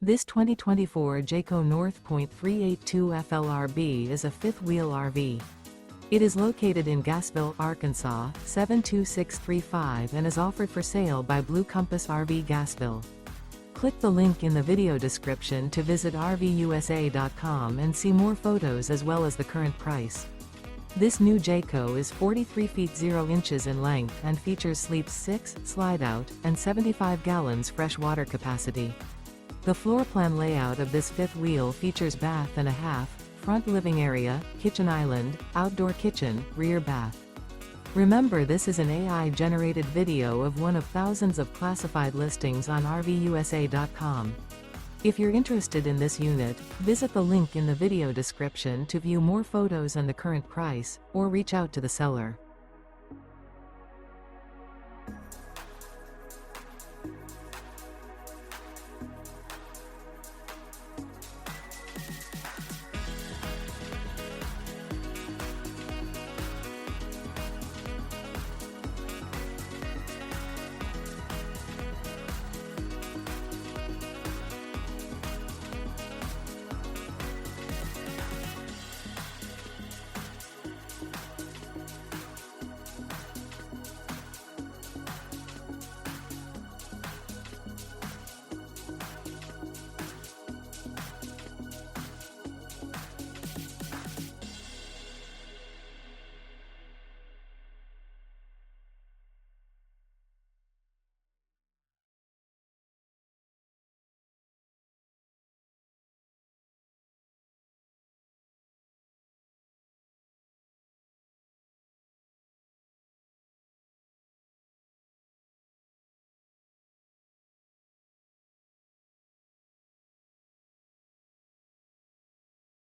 This 2024 Jayco North Point 382 FLRB is a fifth-wheel RV. It is located in Gassville, Arkansas, 72635 and is offered for sale by Blue Compass RV Gassville. Click the link in the video description to visit RVUSA.com and see more photos as well as the current price. This new Jayco is 43 feet 0 inches in length and features sleeps 6, slide-out, and 75 gallons fresh water capacity. The floor plan layout of this fifth wheel features bath and a half, front living area, kitchen island, outdoor kitchen, rear bath. Remember, this is an AI-generated video of one of thousands of classified listings on RVUSA.com. If you're interested in this unit, visit the link in the video description to view more photos and the current price, or reach out to the seller.